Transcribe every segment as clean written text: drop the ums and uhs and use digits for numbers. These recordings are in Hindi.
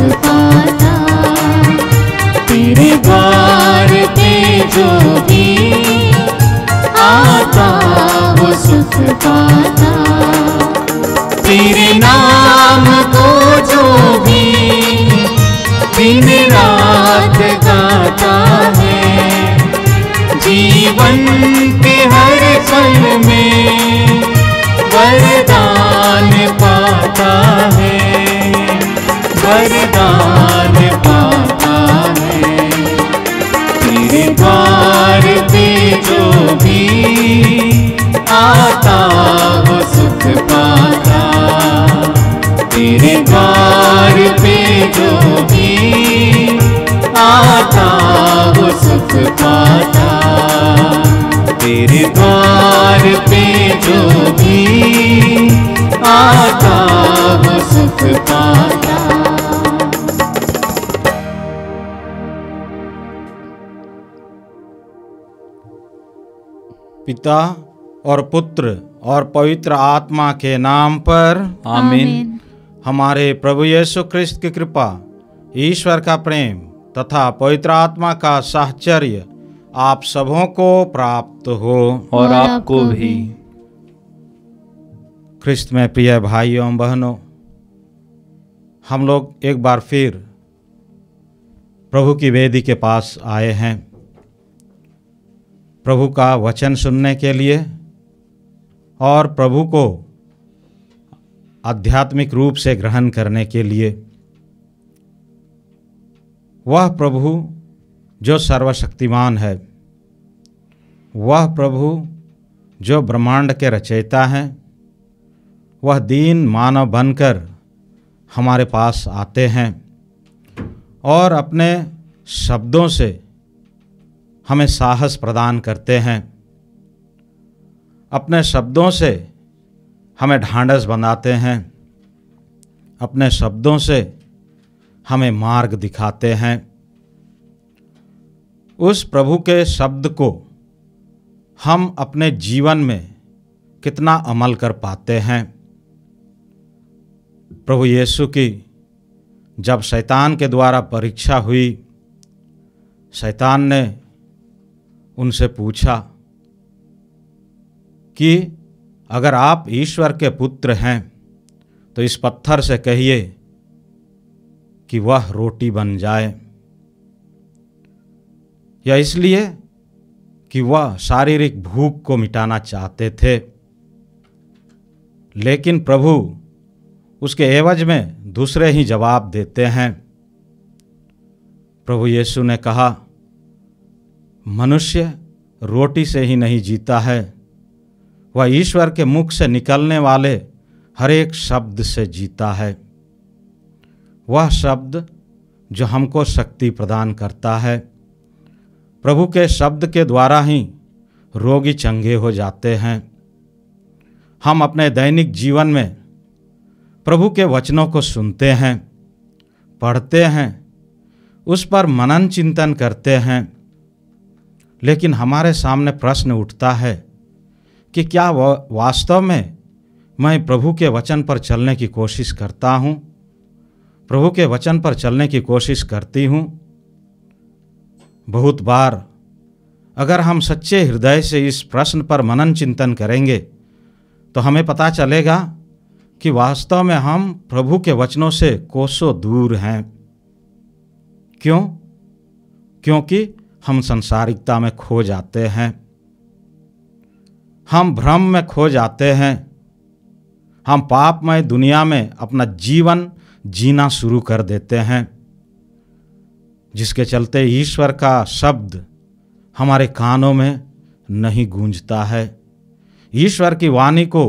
पाता। तेरे द्वार पे जो भी आता वो सुख पाता। तेरे नाम को जो भी दिन रात गाता है, जीवन के हर पल में वरदान पाता है, वरदान पाता है। तेरे द्वार पे जो भी आता वो सुख पाता। तेरे द्वार पे जो भी आता वो सुख पाता। तेरे द्वार पे जो भी आता वो सुख पाता। पिता और पुत्र और पवित्र आत्मा के नाम पर आमीन। हमारे प्रभु यीशु ख्रिस्त की कृपा, ईश्वर का प्रेम तथा पवित्र आत्मा का साहचर्य आप सबों को प्राप्त हो और आपको भी। ख्रिस्त में प्रिय भाइयों एवं बहनों, हम लोग एक बार फिर प्रभु की वेदी के पास आए हैं, प्रभु का वचन सुनने के लिए और प्रभु को आध्यात्मिक रूप से ग्रहण करने के लिए। वह प्रभु जो सर्वशक्तिमान है, वह प्रभु जो ब्रह्मांड के रचयिता हैं, वह दीन मानव बनकर हमारे पास आते हैं और अपने शब्दों से हमें साहस प्रदान करते हैं, अपने शब्दों से हमें ढांढस बनाते हैं, अपने शब्दों से हमें मार्ग दिखाते हैं। उस प्रभु के शब्द को हम अपने जीवन में कितना अमल कर पाते हैं। प्रभु यीशु की जब शैतान के द्वारा परीक्षा हुई, शैतान ने उनसे पूछा कि अगर आप ईश्वर के पुत्र हैं तो इस पत्थर से कहिए कि वह रोटी बन जाए। या इसलिए कि वह शारीरिक भूख को मिटाना चाहते थे, लेकिन प्रभु उसके एवज में दूसरे ही जवाब देते हैं। प्रभु यीशु ने कहा, मनुष्य रोटी से ही नहीं जीता है, वह ईश्वर के मुख से निकलने वाले हर एक शब्द से जीता है। वह शब्द जो हमको शक्ति प्रदान करता है। प्रभु के शब्द के द्वारा ही रोगी चंगे हो जाते हैं। हम अपने दैनिक जीवन में प्रभु के वचनों को सुनते हैं, पढ़ते हैं, उस पर मनन चिंतन करते हैं, लेकिन हमारे सामने प्रश्न उठता है कि क्या वास्तव में मैं प्रभु के वचन पर चलने की कोशिश करता हूँ, प्रभु के वचन पर चलने की कोशिश करती हूँ। बहुत बार अगर हम सच्चे हृदय से इस प्रश्न पर मनन चिंतन करेंगे तो हमें पता चलेगा कि वास्तव में हम प्रभु के वचनों से कोसों दूर हैं। क्यों? क्योंकि हम संसारिकता में खो जाते हैं, हम भ्रम में खो जाते हैं, हम पापमय दुनिया में अपना जीवन जीना शुरू कर देते हैं, जिसके चलते ईश्वर का शब्द हमारे कानों में नहीं गूंजता है। ईश्वर की वाणी को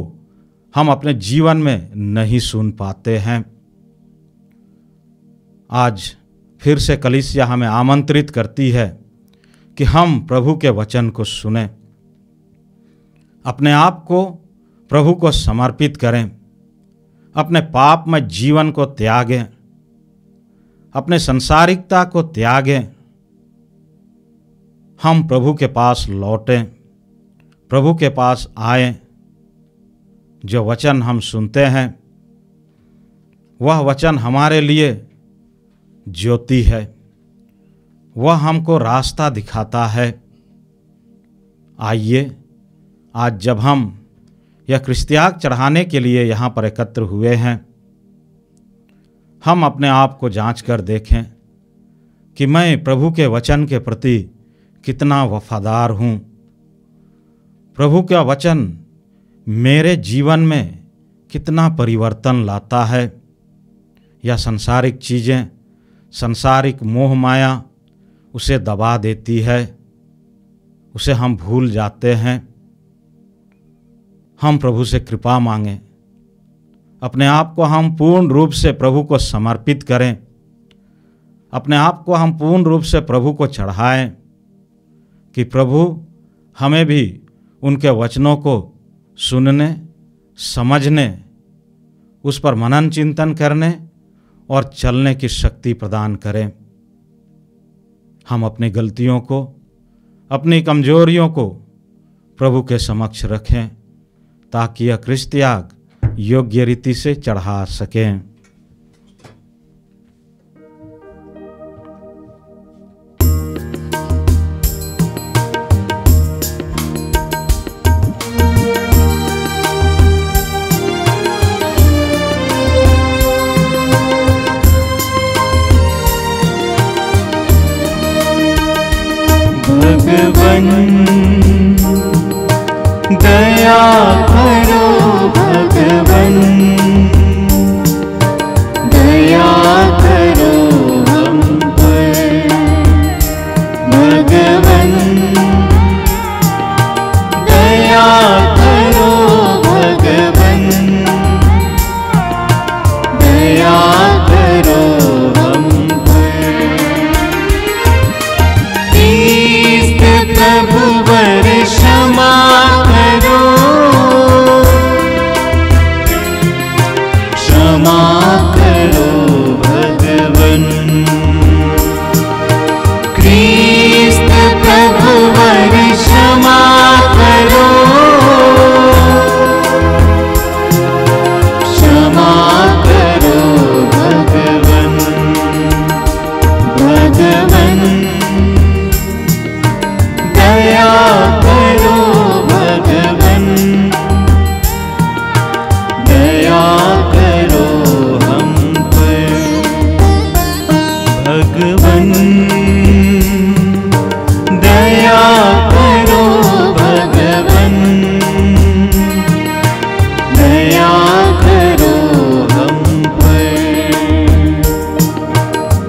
हम अपने जीवन में नहीं सुन पाते हैं। आज फिर से कलीसिया हमें आमंत्रित करती है कि हम प्रभु के वचन को सुनें, अपने आप को प्रभु को समर्पित करें, अपने पाप में जीवन को त्यागें, अपने संसारिकता को त्यागें, हम प्रभु के पास लौटें, प्रभु के पास आएं। जो वचन हम सुनते हैं वह वचन हमारे लिए ज्योति है, वह हमको रास्ता दिखाता है। आइए आज जब हम यह क्रिस्त्याग चढ़ाने के लिए यहाँ पर एकत्र हुए हैं, हम अपने आप को जांच कर देखें कि मैं प्रभु के वचन के प्रति कितना वफादार हूँ। प्रभु का वचन मेरे जीवन में कितना परिवर्तन लाता है। या सांसारिक चीज़ें, सांसारिक मोह माया उसे दबा देती है, उसे हम भूल जाते हैं। हम प्रभु से कृपा मांगें, अपने आप को हम पूर्ण रूप से प्रभु को समर्पित करें, अपने आप को हम पूर्ण रूप से प्रभु को चढ़ाएं कि प्रभु हमें भी उनके वचनों को सुनने, समझने, उस पर मनन चिंतन करने और चलने की शक्ति प्रदान करें। हम अपनी गलतियों को, अपनी कमजोरियों को प्रभु के समक्ष रखें ताकि यह क्रिस्त्याग योग्य रीति से चढ़ा सकें। भगवन दया करो, भगवन दया करो हम पर। भगवन दया करो, भगवन दया करो हम पर। प्रभु वर क्षमा करो, क्षमा करो भगवन। क्रिस्त प्रभु वर क्षमा करो, क्षमा करो भगवन। भगवन दया करो, भगवन दया करो हम पर। भगवन दया करो, भगवन दया करो हम पर।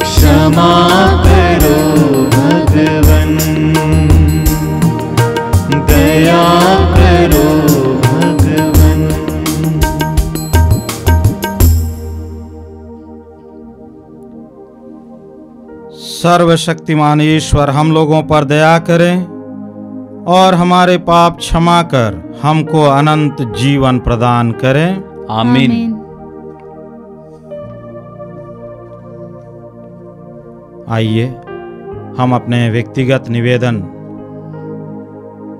क्षमा करो भगवन, दया करो भगवन। सर्वशक्तिमान ईश्वर हम लोगों पर दया करें और हमारे पाप क्षमा कर हमको अनंत जीवन प्रदान करें। आमीन। आइए हम अपने व्यक्तिगत निवेदन,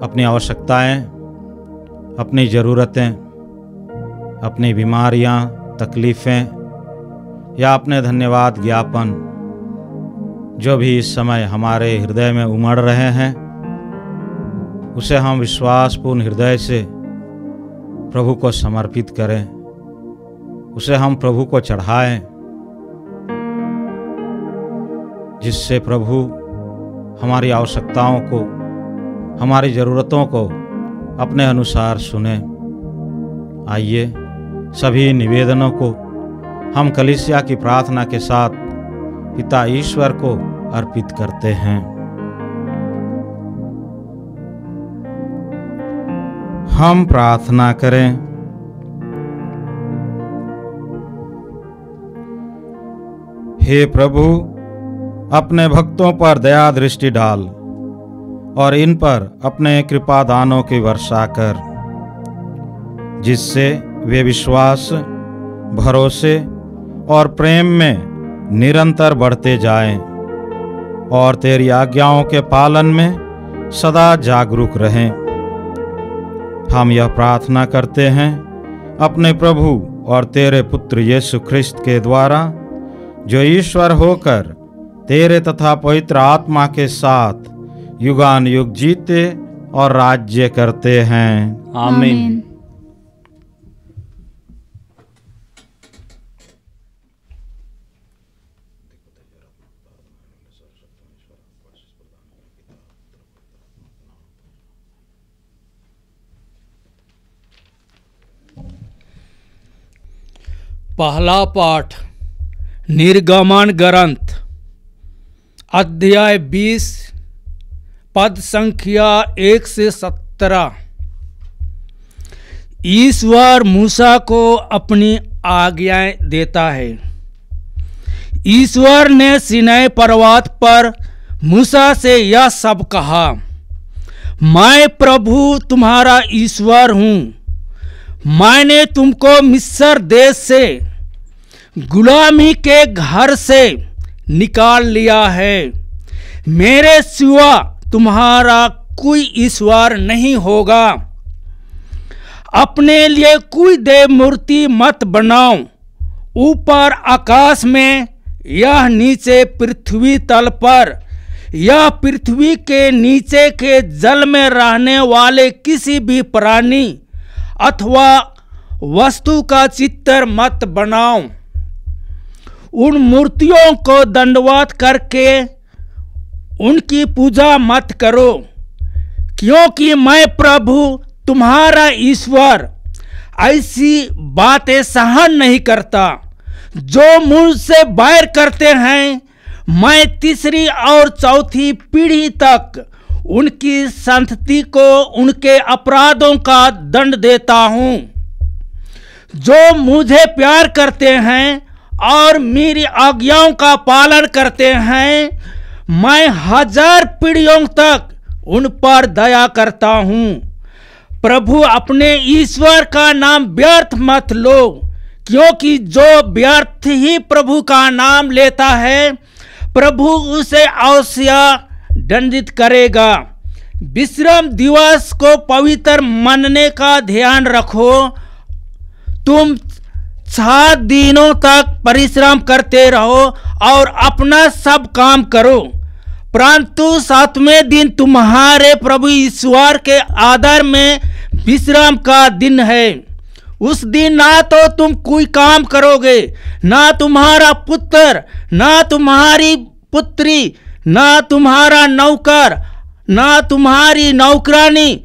अपनी आवश्यकताएं, अपनी ज़रूरतें, अपनी बीमारियां, तकलीफ़ें या अपने धन्यवाद ज्ञापन जो भी इस समय हमारे हृदय में उमड़ रहे हैं, उसे हम विश्वासपूर्ण हृदय से प्रभु को समर्पित करें, उसे हम प्रभु को चढ़ाएं, जिससे प्रभु हमारी आवश्यकताओं को, हमारी ज़रूरतों को अपने अनुसार सुने। आइए सभी निवेदनों को हम कलीसिया की प्रार्थना के साथ पिता ईश्वर को अर्पित करते हैं। हम प्रार्थना करें। हे प्रभु, अपने भक्तों पर दया दृष्टि डाल और इन पर अपने कृपा दानों की वर्षा कर, जिससे वे विश्वास, भरोसे और प्रेम में निरंतर बढ़ते जाएं और तेरी आज्ञाओं के पालन में सदा जागरूक रहें। हम यह प्रार्थना करते हैं अपने प्रभु और तेरे पुत्र यीशु ख्रिस्त के द्वारा, जो ईश्वर होकर तेरे तथा पवित्र आत्मा के साथ युगान युग जीते और राज्य करते हैं। आमीन। पहला पाठ निर्गमन ग्रंथ अध्याय 20 पद संख्या 1 से 17। ईश्वर मूसा को अपनी आज्ञाएं देता है। ईश्वर ने सीनै पर्वत पर मूसा से यह सब कहा, मैं प्रभु तुम्हारा ईश्वर हूँ। मैंने तुमको मिस्र देश से गुलामी के घर से निकाल लिया है। मेरे सिवा तुम्हारा कोई ईश्वर नहीं होगा। अपने लिए कोई देव मूर्ति मत बनाओ, ऊपर आकाश में यह नीचे पृथ्वी तल पर, यह पृथ्वी के नीचे के जल में रहने वाले किसी भी प्राणी अथवा वस्तु का चित्र मत बनाओ। उन मूर्तियों को दंडवत करके उनकी पूजा मत करो, क्योंकि मैं प्रभु तुम्हारा ईश्वर ऐसी बातें सहन नहीं करता। जो मुझसे बैर करते हैं, मैं तीसरी और चौथी पीढ़ी तक उनकी संतति को उनके अपराधों का दंड देता हूँ। जो मुझे प्यार करते हैं और मेरी आज्ञाओं का पालन करते हैं, मैं 1000 पीढ़ियों तक उन पर दया करता हूँ। प्रभु अपने ईश्वर का नाम व्यर्थ मत लो, क्योंकि जो व्यर्थ ही प्रभु का नाम लेता है, प्रभु उसे अवश्य दंडित करेगा। विश्राम दिवस को पवित्र मानने का ध्यान रखो। तुम 6 दिनों तक परिश्रम करते रहो और अपना सब काम करो, परंतु 7वें दिन तुम्हारे प्रभु ईश्वर के आदर में विश्राम का दिन है। उस दिन ना तो तुम कोई काम करोगे, ना तुम्हारा पुत्र, ना तुम्हारी पुत्री, ना तुम्हारा नौकर, ना तुम्हारी नौकरानी,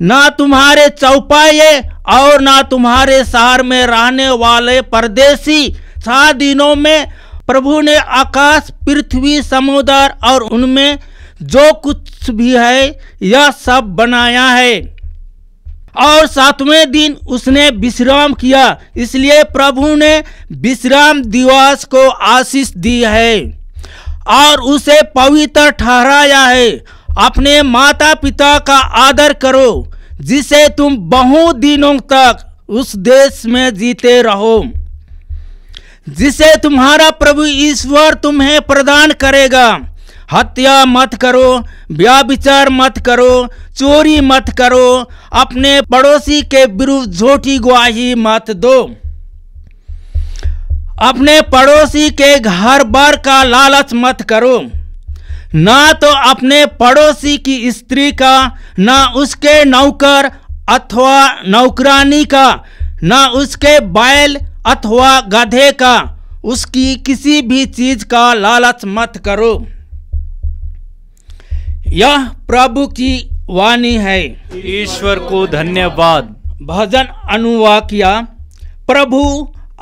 ना तुम्हारे चौपाये और ना तुम्हारे शहर में रहने वाले परदेसी। 7 दिनों में प्रभु ने आकाश, पृथ्वी, समुद्र और उनमें जो कुछ भी है यह सब बनाया है, और 7वें दिन उसने विश्राम किया। इसलिए प्रभु ने विश्राम दिवस को आशीष दी है और उसे पवित्र ठहराया है। अपने माता पिता का आदर करो, जिसे तुम बहुत दिनों तक उस देश में जीते रहो, जिसे तुम्हारा प्रभु ईश्वर तुम्हें प्रदान करेगा। हत्या मत करो, व्यभिचार मत करो, चोरी मत करो, अपने पड़ोसी के विरुद्ध झूठी गवाही मत दो, अपने पड़ोसी के घर बार का लालच मत करो, ना तो अपने पड़ोसी की स्त्री का, ना उसके नौकर अथवा नौकरानी का, ना उसके बैल अथवा गधे का, उसकी किसी भी चीज का लालच मत करो। यह प्रभु की वाणी है। ईश्वर को धन्यवाद। भजन अनुवाक्या। प्रभु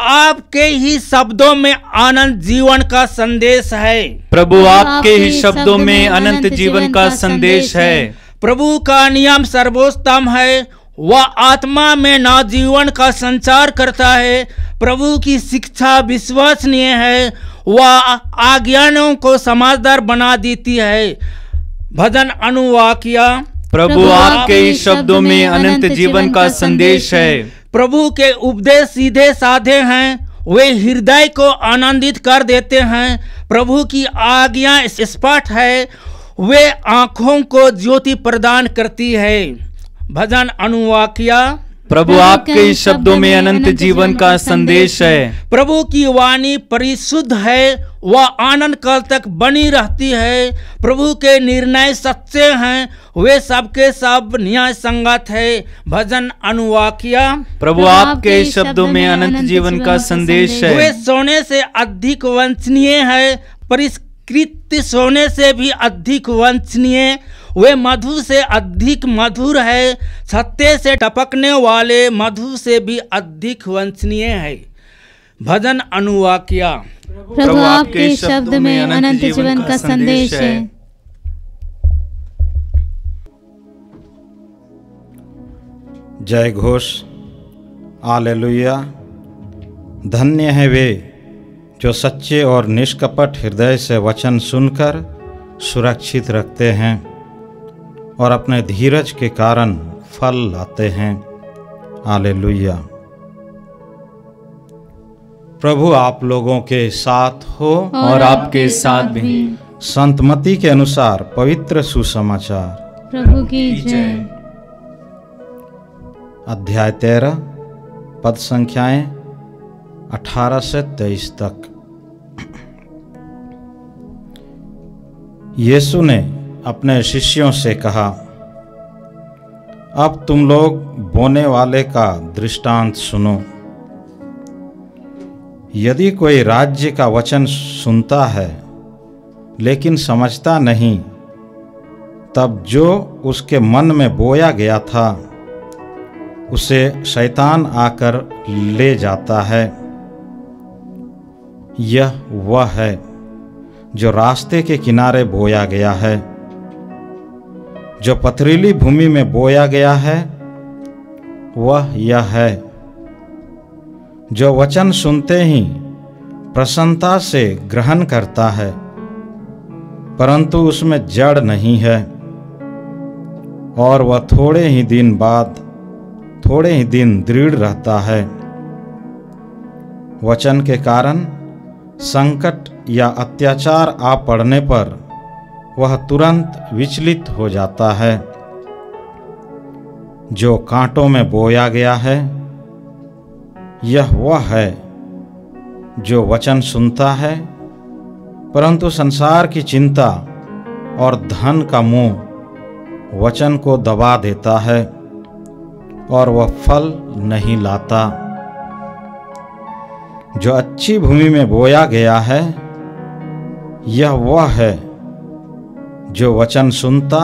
आपके ही शब्दों में अनंत जीवन का संदेश है। प्रभु आपके ही शब्दों में अनंत जीवन का संदेश है। प्रभु का नियम सर्वोत्तम है, वह आत्मा में नवजीवन का संचार करता है। प्रभु की शिक्षा विश्वसनीय है, वह आज्ञाओं को समझदार बना देती है। भजन अनुवाक्या। प्रभु आपके ही शब्दों में अनंत जीवन का संदेश है। प्रभु के उपदेश सीधे साधे हैं, वे हृदय को आनंदित कर देते हैं। प्रभु की आज्ञा स्पष्ट है, वे आँखों को ज्योति प्रदान करती है। भजन अनुवाक्या। प्रभु आपके ही शब्दों में अनंत जीवन का संदेश है। प्रभु की वाणी परिशुद्ध है, वह आनंद काल तक बनी रहती है। प्रभु के निर्णय सच्चे हैं, वे सबके सब न्याय संगत है। भजन अनुवाक्या। प्रभु आपके ही शब्दों में अनंत जीवन का संदेश है। वे सोने से अधिक वंचनीय है, परिष्कृत सोने से भी अधिक वंचनीय। वे मधु से अधिक मधुर है, छत्ते से टपकने वाले मधु से भी अधिक वंचनीय है। भजन अनुवाक्या। प्रभु आपके शब्द में अनंत जीवन का संदेश है। जय घोष, हालेलुया। धन्य है वे जो सच्चे और निष्कपट हृदय से वचन सुनकर सुरक्षित रखते हैं और अपने धीरज के कारण फल लाते हैं। हालेलुया। प्रभु आप लोगों के साथ हो और आपके साथ भी। संत मत्ती के अनुसार पवित्र सुसमाचार। प्रभु की जय। अध्याय 13 पद संख्याएं 18 से 23 तक। यीशु ने अपने शिष्यों से कहा, अब तुम लोग बोने वाले का दृष्टांत सुनो। यदि कोई राज्य का वचन सुनता है लेकिन समझता नहीं, तब जो उसके मन में बोया गया था उसे शैतान आकर ले जाता है। यह वह है जो रास्ते के किनारे बोया गया है। जो पथरीली भूमि में बोया गया है वह यह है जो वचन सुनते ही प्रसन्नता से ग्रहण करता है, परंतु उसमें जड़ नहीं है और वह थोड़े ही दिन दृढ़ रहता है। वचन के कारण संकट या अत्याचार आ पड़ने पर वह तुरंत विचलित हो जाता है। जो कांटों में बोया गया है यह वह है जो वचन सुनता है, परंतु संसार की चिंता और धन का मोह वचन को दबा देता है और वह फल नहीं लाता। जो अच्छी भूमि में बोया गया है यह वह है जो वचन सुनता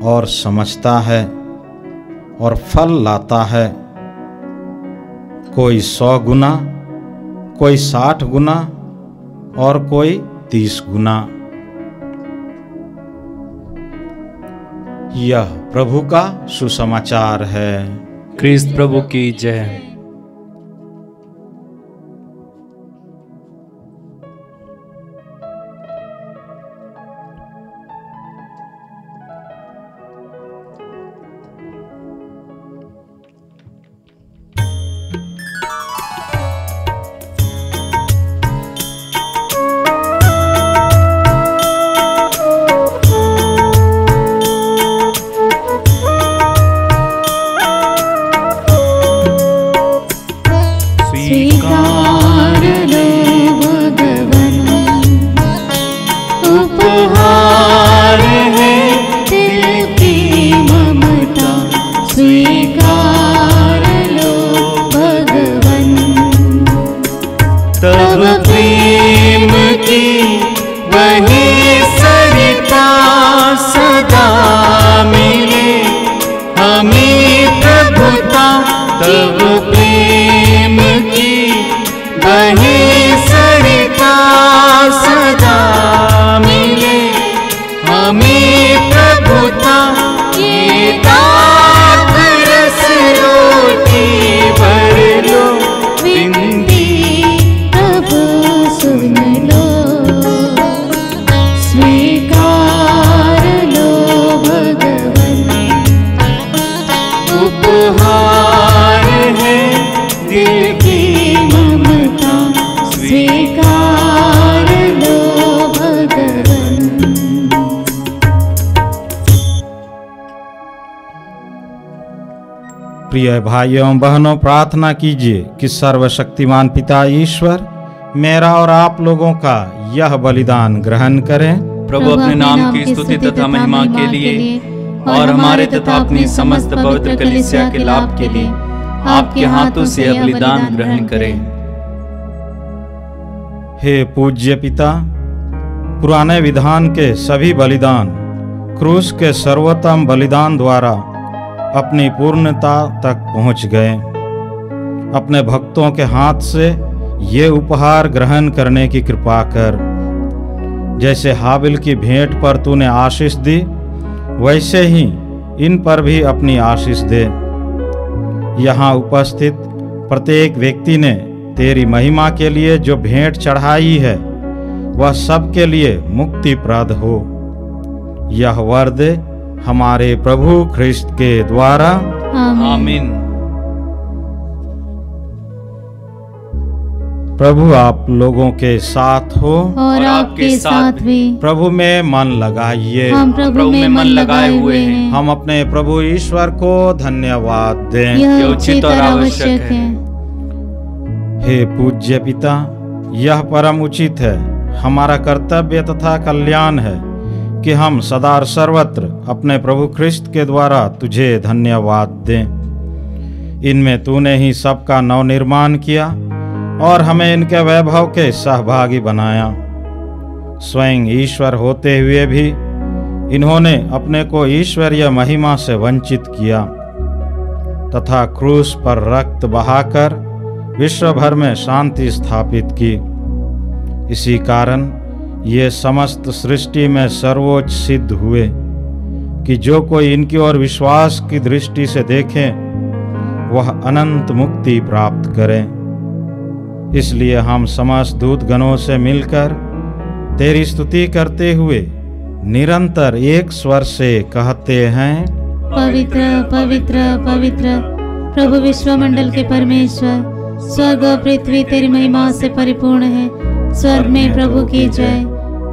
और समझता है और फल लाता है, कोई 100 गुना, कोई 60 गुना और कोई 30 गुना। यह प्रभु का सुसमाचार है। क्रिस्त प्रभु की जय। प्रिय भाइयों बहनों, प्रार्थना कीजिए कि सर्वशक्तिमान पिता ईश्वर मेरा और आप लोगों का यह बलिदान ग्रहण करें। प्रभु अपने नाम की स्तुति तथा महिमा के लिए और हमारे तथा अपनी समस्त पवित्र कलीसिया के लाभ के लिए आपके हाथों से यह बलिदान ग्रहण करें। हे पूज्य पिता, पुराने विधान के सभी बलिदान क्रूस के सर्वोत्तम बलिदान द्वारा अपनी पूर्णता तक पहुंच गए। अपने भक्तों के हाथ से ये उपहार ग्रहण करने की कृपा कर। जैसे हाबिल की भेंट पर तूने आशीष दी, वैसे ही इन पर भी अपनी आशीष दे। यहाँ उपस्थित प्रत्येक व्यक्ति ने तेरी महिमा के लिए जो भेंट चढ़ाई है वह सबके लिए मुक्तिप्रद हो। यह वर दे हमारे प्रभु ख्रिस्त के द्वारा, आमीन। प्रभु आप लोगों के साथ हो और आपके साथ भी। प्रभु में मन लगाइए। हम प्रभु में मन लगाए हुए हैं। हम अपने प्रभु ईश्वर को धन्यवाद दें। यह उचित उचित और और आवश्यक आवश्यक है। है। हे पूज्य पिता, यह परम उचित है, हमारा कर्तव्य तथा कल्याण है कि हम सदा और सर्वत्र अपने प्रभु ख्रिस्त के द्वारा तुझे धन्यवाद दें। इनमें तूने ही सबका नवनिर्माण किया और हमें इनके वैभव के सहभागी बनाया। स्वयं ईश्वर होते हुए भी इन्होंने अपने को ईश्वरीय महिमा से वंचित किया तथा क्रूस पर रक्त बहाकर विश्व भर में शांति स्थापित की। इसी कारण ये समस्त सृष्टि में सर्वोच्च सिद्ध हुए कि जो कोई इनकी ओर विश्वास की दृष्टि से देखे वह अनंत मुक्ति प्राप्त करें। इसलिए हम समस्त दूतगणों से मिलकर तेरी स्तुति करते हुए निरंतर एक स्वर से कहते हैं, पवित्र पवित्र पवित्र प्रभु विश्वमंडल के परमेश्वर, स्वर्ग और पृथ्वी तेरी महिमा से परिपूर्ण है। स्वर्ग में प्रभु की जय।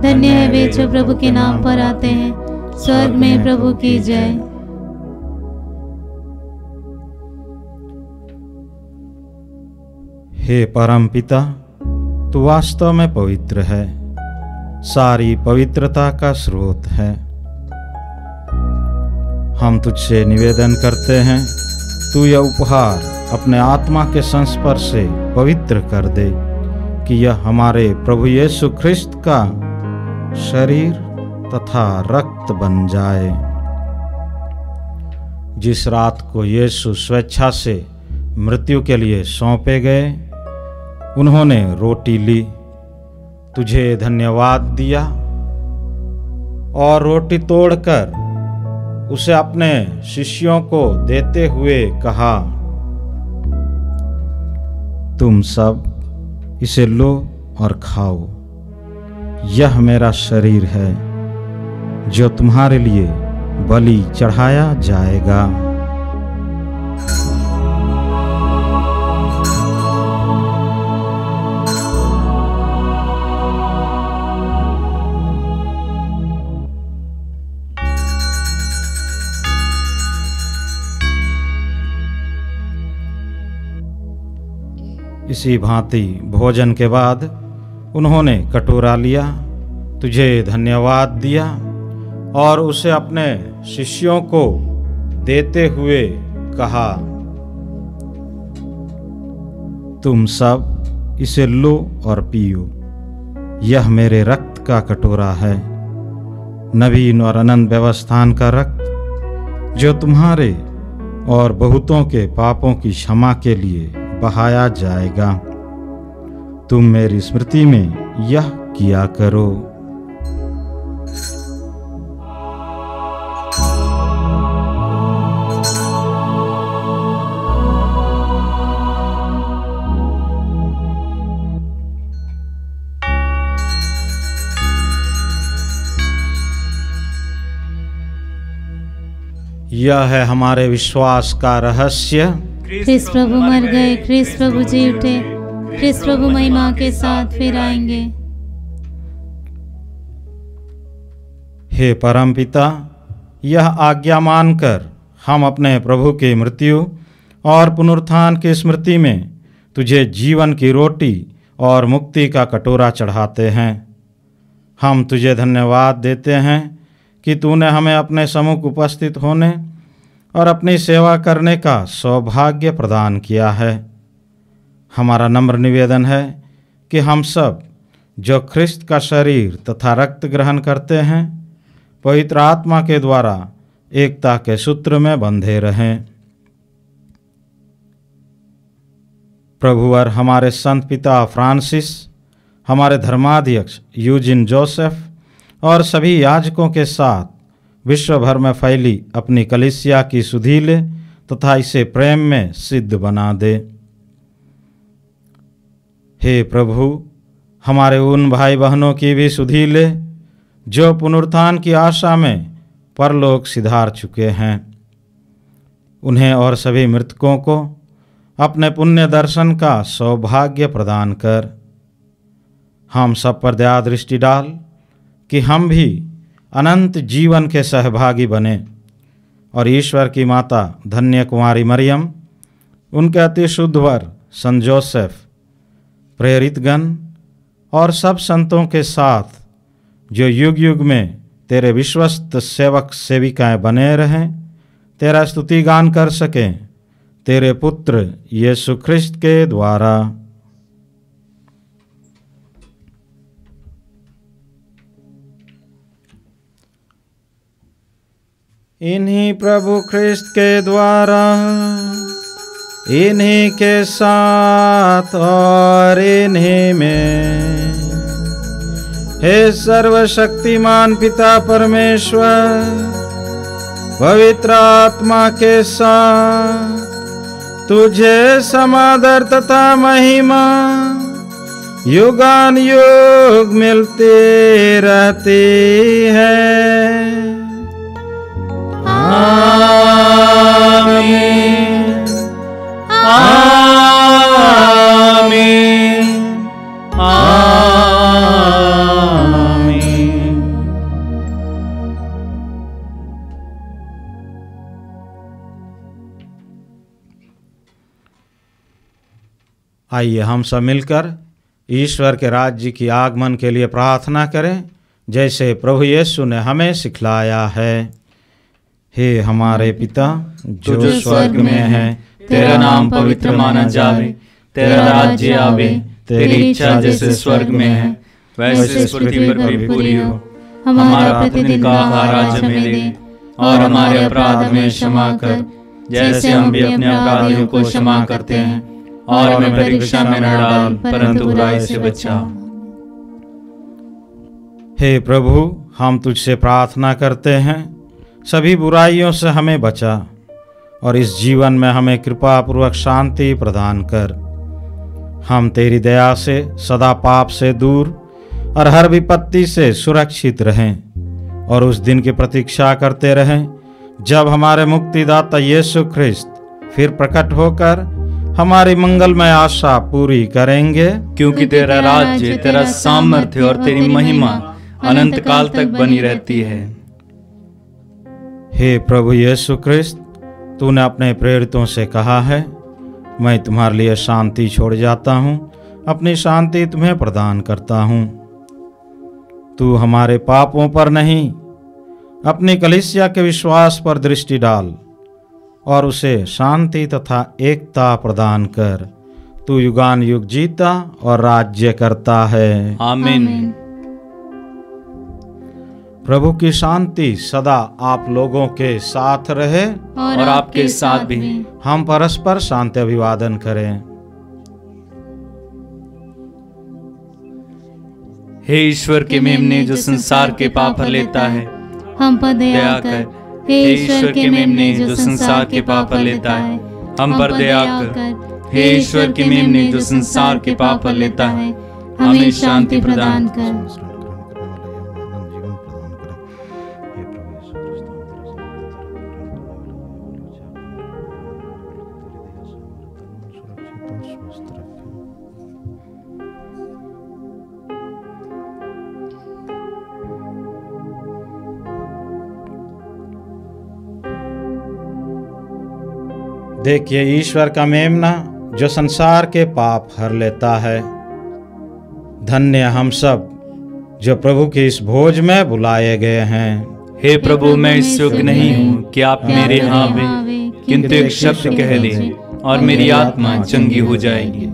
धन्य है वे जो प्रभु के नाम पर आते हैं। स्वर्ग में प्रभु की जय। हे परम पिता, तू वास्तव में पवित्र है, सारी पवित्रता का स्रोत है। हम तुझसे निवेदन करते हैं, तू यह उपहार अपने आत्मा के संस्पर्श से पवित्र कर दे कि यह हमारे प्रभु यीशु ख्रिस्त का शरीर तथा रक्त बन जाए। जिस रात को यीशु स्वेच्छा से मृत्यु के लिए सौंपे गए, उन्होंने रोटी ली, तुझे धन्यवाद दिया और रोटी तोड़कर उसे अपने शिष्यों को देते हुए कहा, तुम सब इसे लो और खाओ। यह मेरा शरीर है जो तुम्हारे लिए बलि चढ़ाया जाएगा। इसी भांति भोजन के बाद उन्होंने कटोरा लिया, तुझे धन्यवाद दिया और उसे अपने शिष्यों को देते हुए कहा, तुम सब इसे लो और पियो। यह मेरे रक्त का कटोरा है, नवीन और अनंत व्यवस्थान का रक्त, जो तुम्हारे और बहुतों के पापों की क्षमा के लिए बहाया जाएगा। तुम मेरी स्मृति में यह किया करो। यह है हमारे विश्वास का रहस्य। ख्रिस्त प्रभु मर गए, ख्रिस्त प्रभु जी उठे, ख्रिस्त प्रभु महिमा के साथ फिर आएंगे। हे परमपिता, यह आज्ञा मानकर हम अपने प्रभु की मृत्यु और पुनरुत्थान की स्मृति में तुझे जीवन की रोटी और मुक्ति का कटोरा चढ़ाते हैं। हम तुझे धन्यवाद देते हैं कि तूने हमें अपने सम्मुख उपस्थित होने और अपनी सेवा करने का सौभाग्य प्रदान किया है। हमारा नम्र निवेदन है कि हम सब जो ख्रिस्त का शरीर तथा रक्त ग्रहण करते हैं, पवित्र आत्मा के द्वारा एकता के सूत्र में बंधे रहें। प्रभु और हमारे संत पिता फ्रांसिस, हमारे धर्माध्यक्ष यूजिन जोसेफ और सभी याजकों के साथ विश्व भर में फैली अपनी कलीसिया की सुधि ले तथा इसे प्रेम में सिद्ध बना दे। हे प्रभु, हमारे उन भाई बहनों की भी सुधि ले जो पुनरुत्थान की आशा में परलोक सिधार चुके हैं। उन्हें और सभी मृतकों को अपने पुण्य दर्शन का सौभाग्य प्रदान कर। हम सब पर दया दृष्टि डाल कि हम भी अनंत जीवन के सहभागी बने और ईश्वर की माता धन्य कुमारी मरियम, उनके अति शुद्ध वर संत जोसेफ, प्रेरितगण और सब संतों के साथ जो युग युग में तेरे विश्वस्त सेवक सेविकाएं बने रहें, तेरा स्तुति गान कर सकें, तेरे पुत्र यीशु ख्रिस्त के द्वारा। इन्हीं प्रभु ख्रिस्त के द्वारा, इन्हीं के साथ और इन्हीं में, हे सर्वशक्तिमान पिता परमेश्वर, पवित्र आत्मा के साथ तुझे समादर तथा महिमा युगान युग मिलती रहती है। आमीन, आमीन, आमीन। आइए हम सब मिलकर ईश्वर के राज्य की आगमन के लिए प्रार्थना करें, जैसे प्रभु यीशु ने हमें सिखलाया है। हे हमारे पिता जो स्वर्ग में है, तेरा नाम पवित्र माना जावे, तेरा राज्य आवे, तेरी इच्छा जैसे स्वर्ग में है वैसे पृथ्वी पर भी पूरी हो। हमारा प्रतिदिन का आहार आज हमें दे और हमारे अपराध हमें क्षमा कर, जैसे हम भी अपने अपराधियों को क्षमा करते हैं, और हमें परीक्षा में न डाल परंतु बुराई से बचा। हे प्रभु, हम तुझसे प्रार्थना करते हैं, सभी बुराइयों से हमें बचा और इस जीवन में हमें कृपा पूर्वक शांति प्रदान कर। हम तेरी दया से सदा पाप से दूर और हर विपत्ति से सुरक्षित रहें और उस दिन की प्रतीक्षा करते रहें जब हमारे मुक्तिदाता यीशु ख्रिस्त फिर प्रकट होकर हमारी मंगलमय आशा पूरी करेंगे। क्योंकि तेरा राज्य, तेरा सामर्थ्य और तेरी महिमा अनंत काल तक बनी रहती है। हे प्रभु यीशु ख्रिस्त, तूने अपने प्रेरितों से कहा है, मैं तुम्हारे लिए शांति छोड़ जाता हूँ, अपनी शांति तुम्हें प्रदान करता हूँ। तू हमारे पापों पर नहीं, अपनी कलीसिया के विश्वास पर दृष्टि डाल और उसे शांति तथा एकता प्रदान कर। तू युगान युग जीता और राज्य करता है। आमीन। प्रभु की शांति सदा आप लोगों के साथ रहे और आपके साथ भी। हम परस्पर शांति अभिवादन करें। हे ईश्वर के मेमने जो संसार के पाप हर लेता है, हम पर दया कर। हे ईश्वर के मेमने जो संसार के पाप हर लेता है, हम पर दया कर। हे ईश्वर के मेमने जो संसार के पाप हर लेता है, हमें शांति प्रदान कर। देखिए ईश्वर का मेमना जो संसार के पाप हर लेता है। धन्य हम सब जो प्रभु के इस भोज में बुलाए गए हैं। हे प्रभु, मैं इस योग्य नहीं हूँ कि आप मेरे यहाँ आवे, किंतु एक शब्द कह दें और मेरी आत्मा चंगी हो जाएगी।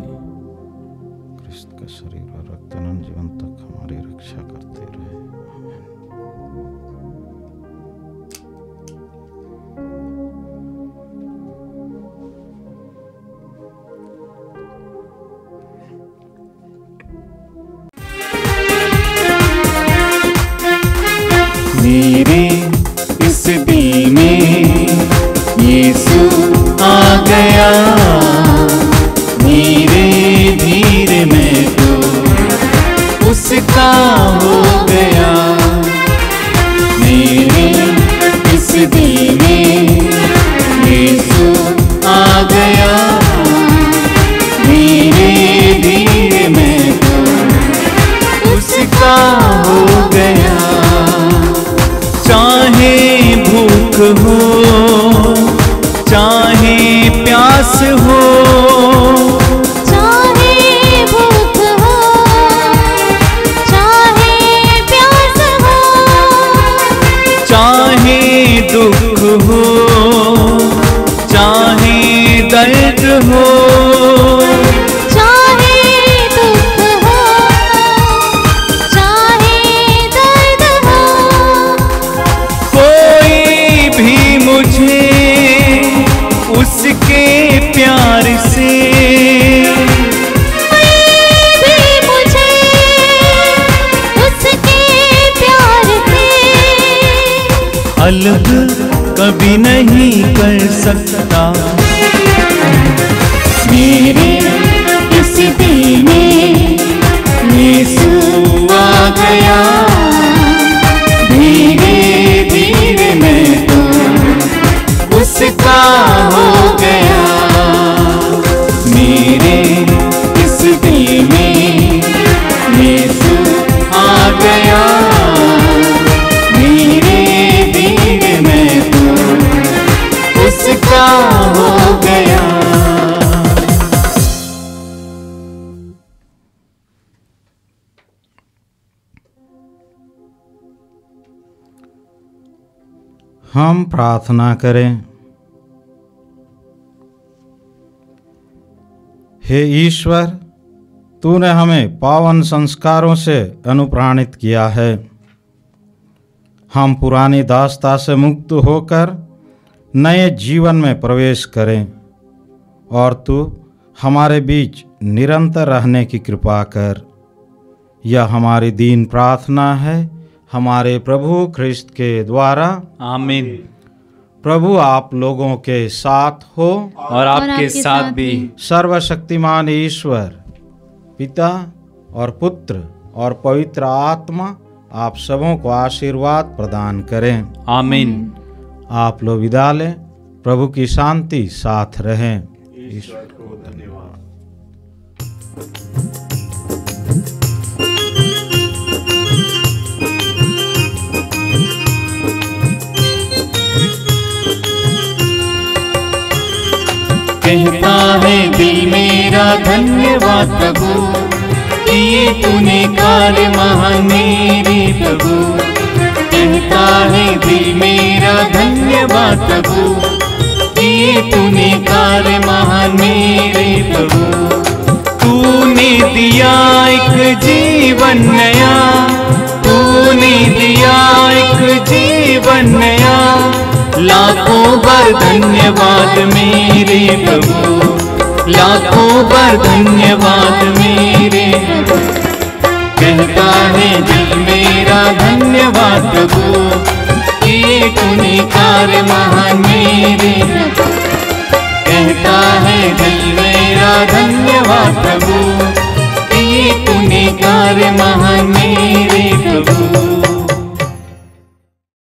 क्रिस्त का शरीर और रक्त अनंत जीवन तक हमारी रक्षा करते रहे। मेरे इस दिल में यीशु आ गया, धीरे धीरे मैं तो उसका हो गया। मेरे इस दिल में यीशु आ गया, धीरे धीरे मैं तो उसका हो गया। चाहे भूख हो, चाहे प्यास हो, चाहे भूख हो, चाहे प्यास हो, चाहे दुख हो, चाहे दर्द हो, चाहे दुख हो, चाहे दर्द हो, कोई भी मुझे उसके प्यार से, भी मुझे उसके प्यार से अलग कभी नहीं कर सकता। मेरे इस दिल में यीशु आ गया, धीरे धीरे मैं तो उसका हो गया। मेरे इस दिल में यीशु आ गया, धीरे धीरे मैं तो उसका हो गया। हम प्रार्थना करें। हे ईश्वर, तूने हमें पावन संस्कारों से अनुप्राणित किया है। हम पुरानी दास्ता से मुक्त होकर नए जीवन में प्रवेश करें और तू हमारे बीच निरंतर रहने की कृपा कर। यह हमारी दीन प्रार्थना है हमारे प्रभु ख्रिस्त के द्वारा। आमीन। प्रभु आप लोगों के साथ हो और आपके साथ भी। सर्वशक्तिमान ईश्वर पिता और पुत्र और पवित्र आत्मा आप सबों को आशीर्वाद प्रदान करें। आमीन। आप लोग विदा लें। प्रभु की शांति साथ रहें। ईश्वर को धन्यवाद। कहता है दिल मेरा धन्यवाद प्रभु, किए तूने कार्य महान मेरे प्रभु। कहता है दिल मेरा धन्यवाद प्रभु, किए तूने कार्य महान मेरे प्रभु। तूने दिया एक जीवन नया, तूने दिया एक जीवन नया। लाखों बार धन्यवाद मेरे प्रभु, लाखों बार धन्यवाद मेरे प्रभु। कहता है दिल मेरा धन्यवाद प्रभु, किए तूने कार्य महान मेरे प्रभु। कहता है दिल मेरा धन्यवाद प्रभु, किए तूने कार्य महान मेरे प्रभु।